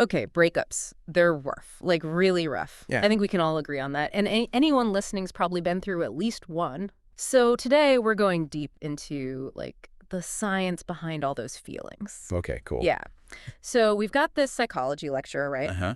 Okay, breakups. They're rough, like really rough. Yeah. I think we can all agree on that. And anyone listening's probably been through at least one. So today we're going deep into like the science behind all those feelings. Okay, cool. Yeah. So we've got this psychology lecture, right? Uh-huh.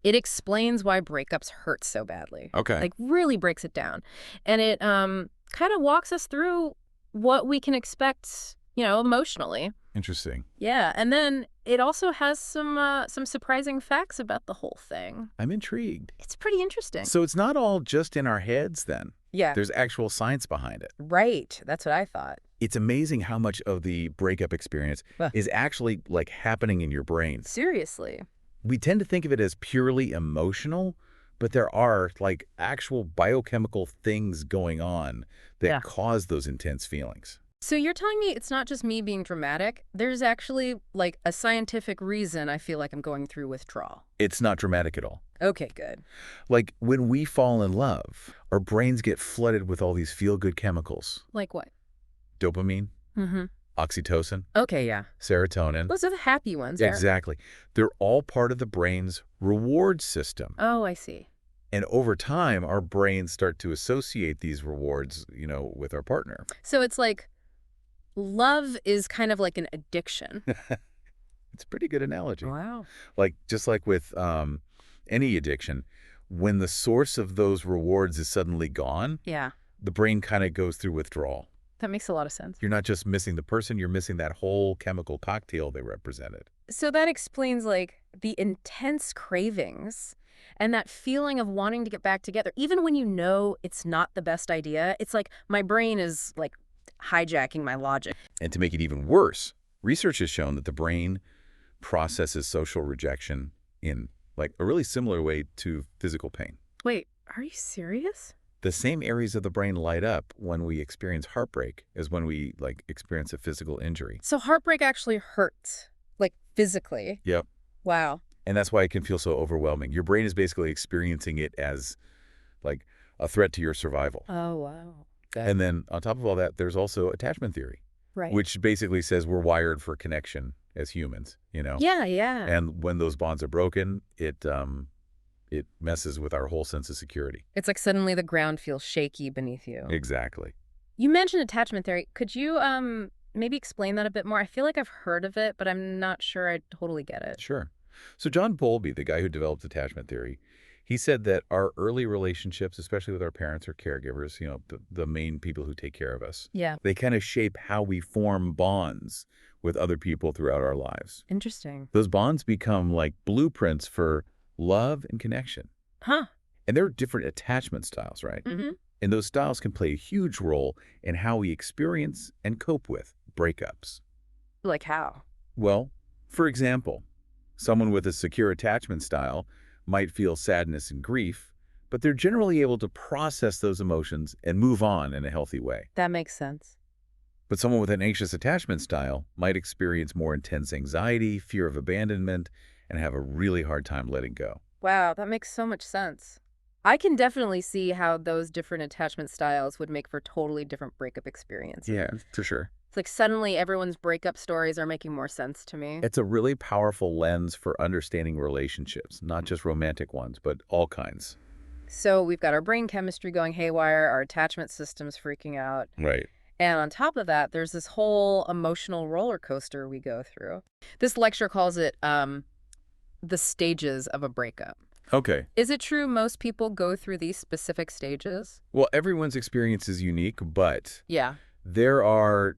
It explains why breakups hurt so badly. Okay. Like really breaks it down. And it kind of walks us through what we can expect, emotionally. Interesting. Yeah, and then it also has some surprising facts about the whole thing. I'm intrigued. It's pretty interesting. So it's not all just in our heads then. Yeah. There's actual science behind it. Right. That's what I thought. It's amazing how much of the breakup experience is actually like happening in your brain. Seriously. We tend to think of it as purely emotional, but there are like actual biochemical things going on that cause those intense feelings. So you're telling me it's not just me being dramatic? There's actually like a scientific reason I feel like I'm going through withdrawal. It's not dramatic at all. Okay, good. Like when we fall in love, our brains get flooded with all these feel-good chemicals. Like what? Dopamine, oxytocin, Okay, yeah. serotonin. Those are the happy ones. Yeah. Exactly. They're all part of the brain's reward system. Oh, I see. And over time, our brains start to associate these rewards, with our partner. So it's like love is kind of like an addiction. It's a pretty good analogy. Wow. Like, just like with any addiction, when the source of those rewards is suddenly gone, Yeah. the brain kind of goes through withdrawal. That makes a lot of sense. You're not just missing the person, you're missing that whole chemical cocktail they represented. So that explains like the intense cravings and that feeling of wanting to get back together. Even when you know it's not the best idea, it's like my brain is like hijacking my logic. And to make it even worse, research has shown that the brain processes social rejection in like a really similar way to physical pain. Wait, are you serious? The same areas of the brain light up when we experience heartbreak as when we experience a physical injury. So heartbreak actually hurts, like physically. Yep. Wow. And that's why it can feel so overwhelming. Your brain is basically experiencing it as like a threat to your survival. Oh, wow. And then on top of all that, there's also attachment theory, Right. which basically says we're wired for connection as humans, Yeah, yeah. And when those bonds are broken, it messes with our whole sense of security. It's like suddenly the ground feels shaky beneath you. Exactly. You mentioned attachment theory. Could you maybe explain that a bit more? I feel like I've heard of it, but I'm not sure I totally get it. Sure. So John Bowlby, the guy who developed attachment theory, he said that our early relationships, especially with our parents or caregivers, the main people who take care of us, Yeah. they kind of shape how we form bonds with other people throughout our lives. Interesting. Those bonds become like blueprints for love and connection. Huh. And there are different attachment styles, right? Mm-hmm. And those styles can play a huge role in how we experience and cope with breakups. Like how? Well, for example, someone with a secure attachment style might feel sadness and grief, but they're generally able to process those emotions and move on in a healthy way. That makes sense. But someone with an anxious attachment style might experience more intense anxiety, fear of abandonment, and have a really hard time letting go. Wow, that makes so much sense. I can definitely see how those different attachment styles would make for totally different breakup experiences. Yeah, for sure. It's like suddenly everyone's breakup stories are making more sense to me. It's a really powerful lens for understanding relationships, not just romantic ones, but all kinds. So we've got our brain chemistry going haywire, our attachment system's freaking out. Right. And on top of that, there's this whole emotional roller coaster we go through. This lecture calls it the stages of a breakup. Okay. Is it true most people go through these specific stages? Well, everyone's experience is unique, but Yeah. there are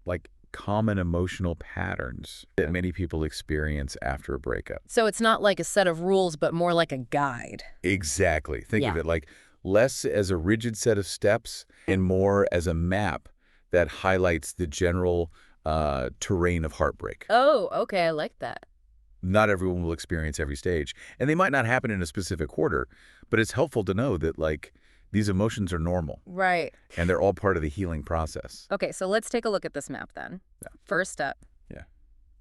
like common emotional patterns that many people experience after a breakup. So it's not like a set of rules, but more like a guide. Exactly. Think of Yeah. it like less as a rigid set of steps and more as a map that highlights the general terrain of heartbreak. Oh, okay. I like that. Not everyone will experience every stage, and they might not happen in a specific order, but it's helpful to know that these emotions are normal Right. and they're all part of the healing process. Okay, so let's take a look at this map then. Yeah. First step. Yeah.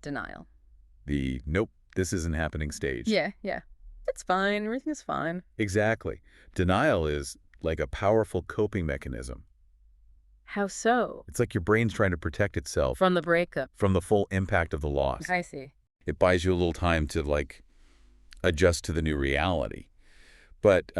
Denial. The nope, this isn't happening stage. Yeah. It's fine. Everything's fine. Exactly. Denial is like a powerful coping mechanism. How so? It's like your brain's trying to protect itself From the breakup. from the full impact of the loss. I see. It buys you a little time to, like, adjust to the new reality. But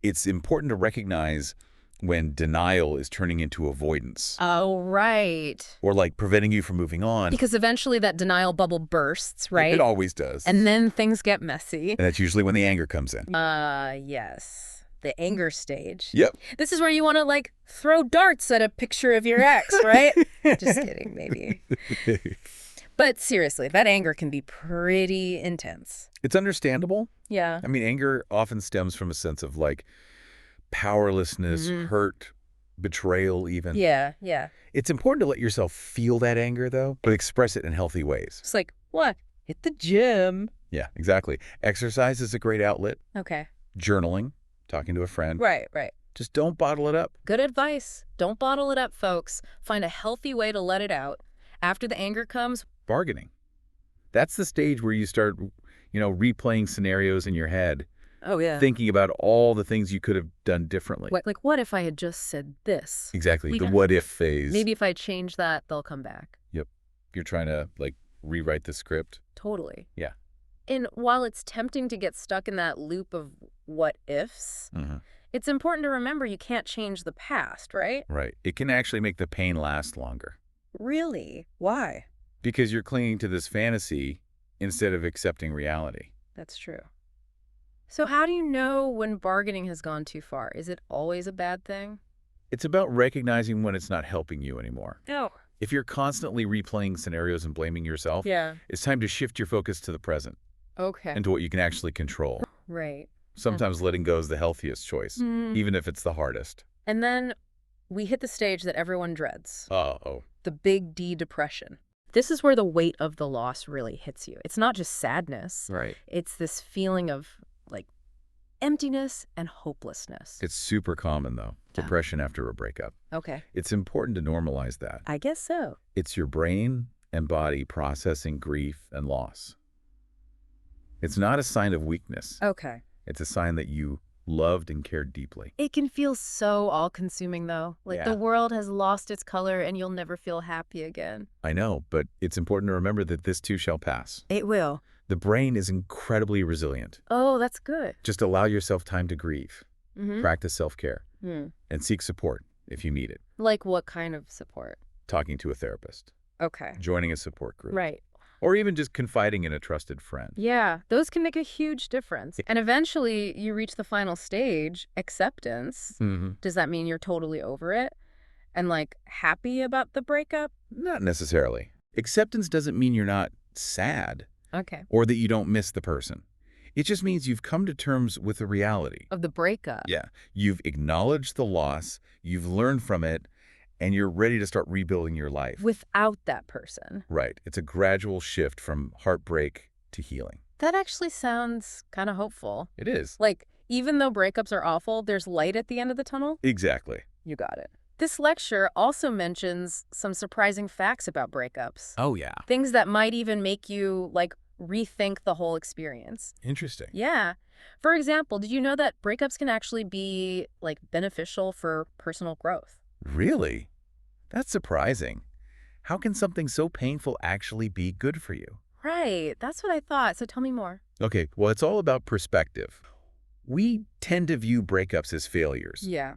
it's important to recognize when denial is turning into avoidance Oh, right. or, like, preventing you from moving on. Because eventually that denial bubble bursts, It right? always does. And then things get messy. And that's usually when the anger comes in. Yes. The anger stage. Yep. This is where you want to, like, throw darts at a picture of your ex, right? Just kidding, maybe. But seriously, that anger can be pretty intense. It's understandable. Yeah. I mean, anger often stems from a sense of, like, powerlessness, hurt, betrayal even. Yeah, yeah. It's important to let yourself feel that anger, though, but express it in healthy ways. It's like, what? Hit the gym. Yeah, exactly. Exercise is a great outlet. Okay. Journaling, talking to a friend. Right, right. Just don't bottle it up. Good advice. Don't bottle it up, folks. Find a healthy way to let it out. After the anger comes, Bargaining. That's the stage where you start, replaying scenarios in your head, oh, yeah. thinking about all the things you could have done differently. What if I had just said this? Exactly. The what if phase. Maybe if I change that, they'll come back. Yep. You're trying to, like, rewrite the script. Totally. Yeah. And while it's tempting to get stuck in that loop of what ifs, it's important to remember you can't change the past, right? Right. It can actually make the pain last longer Really? Why? because you're clinging to this fantasy instead of accepting reality. That's true. So how do you know when bargaining has gone too far? Is it always a bad thing? It's about recognizing when it's not helping you anymore. No. If you're constantly replaying scenarios and blaming yourself, Yeah. it's time to shift your focus to the present Okay. and to what you can actually control. Right. Sometimes letting go is the healthiest choice, even if it's the hardest. And then we hit the stage that everyone dreads. Uh-oh. The big D depression. This is where the weight of the loss really hits you. It's not just sadness. Right. It's this feeling of, like, emptiness and hopelessness. It's super common, though, depression after a breakup. Okay. It's important to normalize that. I guess so. It's your brain and body processing grief and loss. It's not a sign of weakness. Okay. It's a sign that you loved and cared deeply. It can feel so all-consuming, though. Like Yeah. the world has lost its color and you'll never feel happy again. I know, but it's important to remember that this too shall pass. It will. The brain is incredibly resilient. Oh, that's good. Just allow yourself time to grieve. Mm-hmm. Practice self-care and seek support if you need it. Like what kind of support? Talking to a therapist, Okay. joining a support group, Right. or even just confiding in a trusted friend. Yeah, those can make a huge difference. And eventually you reach the final stage, acceptance. Does that mean you're totally over it and, like, happy about the breakup? Not necessarily. Acceptance doesn't mean you're not sad Okay. or that you don't miss the person. It just means you've come to terms with the reality. Of the breakup. Yeah. You've acknowledged the loss, you've learned from it, and you're ready to start rebuilding your life. Without that person. Right. It's a gradual shift from heartbreak to healing. That actually sounds kind of hopeful. It is. Like, even though breakups are awful, there's light at the end of the tunnel? Exactly. You got it. This lecture also mentions some surprising facts about breakups. Oh, yeah. Things that might even make you, like, rethink the whole experience. Interesting. Yeah. For example, did you know that breakups can actually be, like, beneficial for personal growth? Really? That's surprising. How can something so painful actually be good for you? Right. That's what I thought. So tell me more. Okay, well, it's all about perspective. We tend to view breakups as failures. Yeah.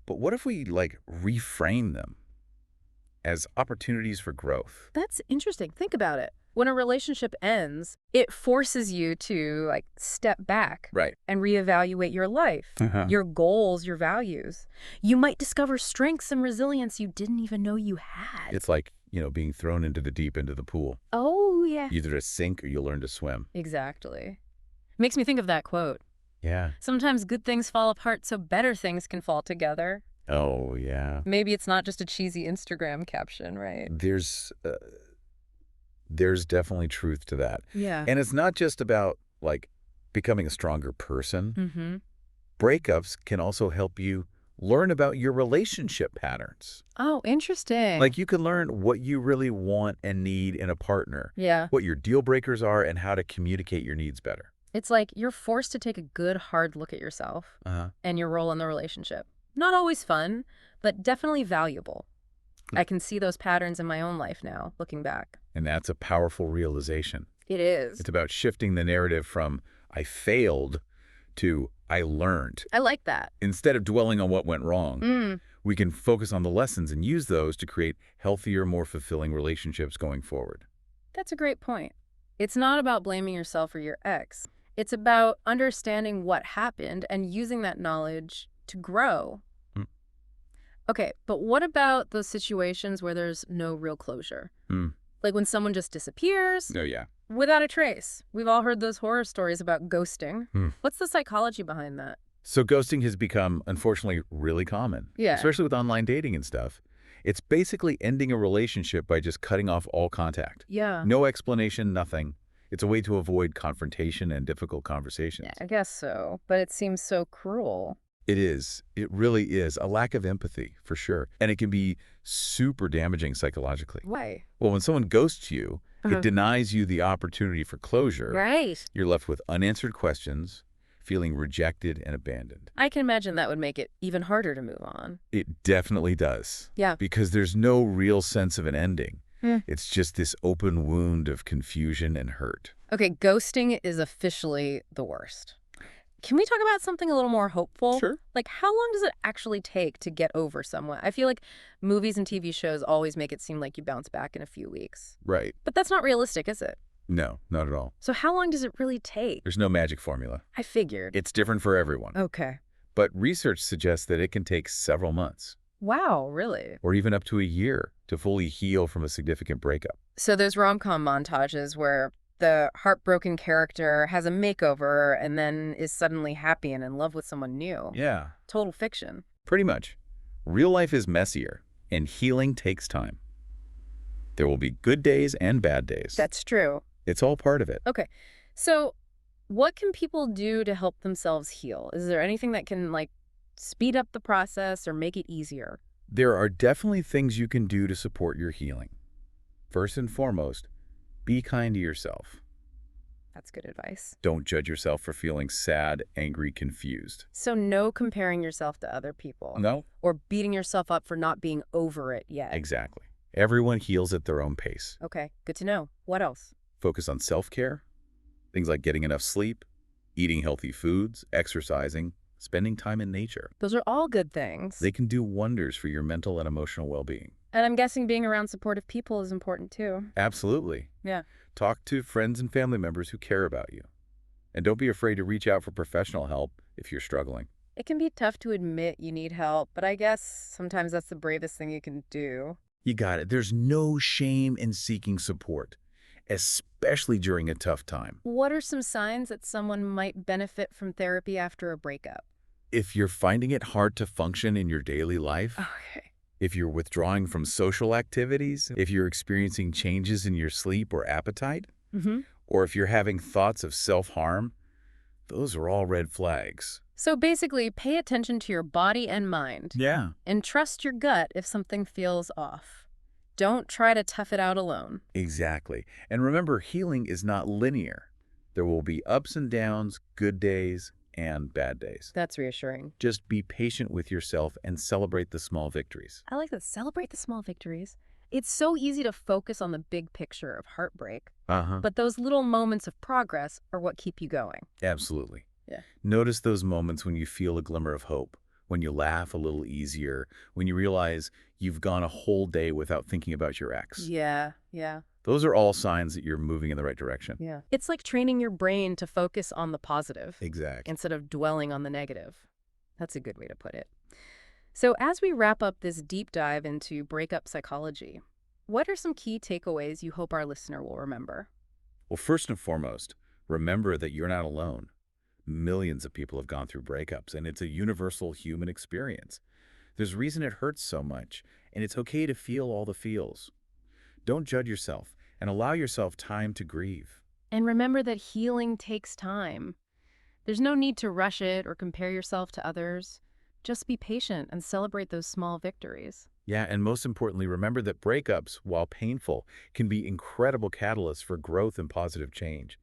But what if we, like, reframe them as opportunities for growth? That's interesting. Think about it. When a relationship ends, it forces you to, like, step back Right. and reevaluate your life, your goals, your values. You might discover strengths and resilience you didn't even know you had. It's like, being thrown into the deep end of the pool. Oh, yeah. Either to sink or you'll learn to swim. Exactly. Makes me think of that quote. Yeah. Sometimes good things fall apart so better things can fall together. Oh, yeah. Maybe it's not just a cheesy Instagram caption, right? There's definitely truth to that. Yeah. And it's not just about, like, becoming a stronger person. Mm-hmm. Breakups can also help you learn about your relationship patterns. Oh, interesting. Like, you can learn what you really want and need in a partner, yeah. what your deal breakers are, and how to communicate your needs better. It's like you're forced to take a good, hard look at yourself and your role in the relationship. Not always fun, but definitely valuable. I can see those patterns in my own life now, looking back. And that's a powerful realization. It is. It's about shifting the narrative from I failed to I learned. I like that. Instead of dwelling on what went wrong, we can focus on the lessons and use those to create healthier, more fulfilling relationships going forward. That's a great point. It's not about blaming yourself or your ex. It's about understanding what happened and using that knowledge to grow. Mm. Okay, but what about those situations where there's no real closure? Like when someone just disappears Oh, yeah. without a trace. We've all heard those horror stories about ghosting. What's the psychology behind that? So ghosting has become, unfortunately, really common, Yeah. especially with online dating and stuff. It's basically ending a relationship by just cutting off all contact. Yeah. No explanation, nothing. It's a way to avoid confrontation and difficult conversations. Yeah, I guess so. But it seems so cruel. It is. It really is. A lack of empathy, for sure. And it can be super damaging psychologically. Why? Well, when someone ghosts you, it denies you the opportunity for closure. Right. You're left with unanswered questions, feeling rejected and abandoned. I can imagine that would make it even harder to move on. It definitely does. Yeah. Because there's no real sense of an ending. It's just this open wound of confusion and hurt. Okay, ghosting is officially the worst. Can we talk about something a little more hopeful? Sure. Like, how long does it actually take to get over someone? I feel like movies and TV shows always make it seem like you bounce back in a few weeks. Right. But that's not realistic, is it? No, not at all. So how long does it really take? There's no magic formula. I figured. It's different for everyone. Okay. But research suggests that it can take several months, Wow, really? or even up to a year, to fully heal from a significant breakup. So there's rom-com montages where the heartbroken character has a makeover and then is suddenly happy and in love with someone new. Yeah. Total fiction. Pretty much. Real life is messier, and healing takes time. There will be good days and bad days. That's true. It's all part of it. Okay. So what can people do to help themselves heal? Is there anything that can, like, speed up the process or make it easier? There are definitely things you can do to support your healing. First and foremost, be kind to yourself. That's good advice. Don't judge yourself for feeling sad, angry, confused. So no comparing yourself to other people. No? Or beating yourself up for not being over it yet. Exactly. Everyone heals at their own pace. Okay, good to know. What else? Focus on self-care. Things like getting enough sleep, eating healthy foods, exercising, spending time in nature. Those are all good things. They can do wonders for your mental and emotional well-being. And I'm guessing being around supportive people is important too. Absolutely. Yeah. Talk to friends and family members who care about you. And don't be afraid to reach out for professional help if you're struggling. It can be tough to admit you need help, but I guess sometimes that's the bravest thing you can do. You got it. There's no shame in seeking support, especially during a tough time. What are some signs that someone might benefit from therapy after a breakup? If you're finding it hard to function in your daily life, Okay. if you're withdrawing from social activities, if you're experiencing changes in your sleep or appetite, or if you're having thoughts of self-harm, those are all red flags. So basically, pay attention to your body and mind. Yeah. And trust your gut if something feels off. Don't try to tough it out alone. Exactly. And remember, healing is not linear. There will be ups and downs, good days, and bad days. That's reassuring. Just be patient with yourself and celebrate the small victories. I like that. Celebrate the small victories. It's so easy to focus on the big picture of heartbreak, but those little moments of progress are what keep you going. Absolutely. Yeah. Notice those moments when you feel a glimmer of hope, when you laugh a little easier, when you realize you've gone a whole day without thinking about your ex. Yeah. Those are all signs that you're moving in the right direction. Yeah. It's like training your brain to focus on the positive Exactly. instead of dwelling on the negative. That's a good way to put it. So as we wrap up this deep dive into breakup psychology, what are some key takeaways you hope our listener will remember? Well, first and foremost, remember that you're not alone. Millions of people have gone through breakups, and it's a universal human experience. There's a reason it hurts so much, and it's okay to feel all the feels. Don't judge yourself, and allow yourself time to grieve. And remember that healing takes time. There's no need to rush it or compare yourself to others. Just be patient and celebrate those small victories. Yeah, and most importantly, remember that breakups, while painful, can be incredible catalysts for growth and positive change.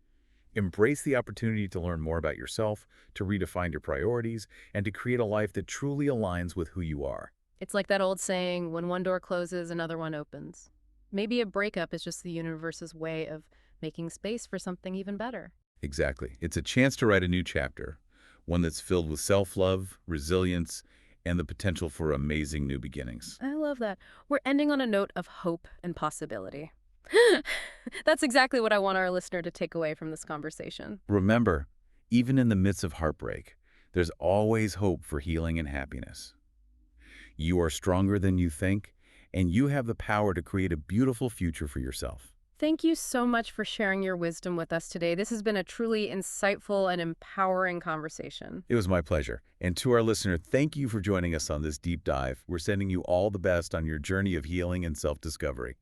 Embrace the opportunity to learn more about yourself, to redefine your priorities, and to create a life that truly aligns with who you are. It's like that old saying, when one door closes, another one opens. Maybe a breakup is just the universe's way of making space for something even better. Exactly. It's a chance to write a new chapter, one that's filled with self-love, resilience, and the potential for amazing new beginnings. I love that. We're ending on a note of hope and possibility. That's exactly what I want our listener to take away from this conversation. Remember, even in the midst of heartbreak, there's always hope for healing and happiness. You are stronger than you think, and you have the power to create a beautiful future for yourself. Thank you so much for sharing your wisdom with us today. This has been a truly insightful and empowering conversation. It was my pleasure. And to our listener, thank you for joining us on this deep dive. We're sending you all the best on your journey of healing and self-discovery.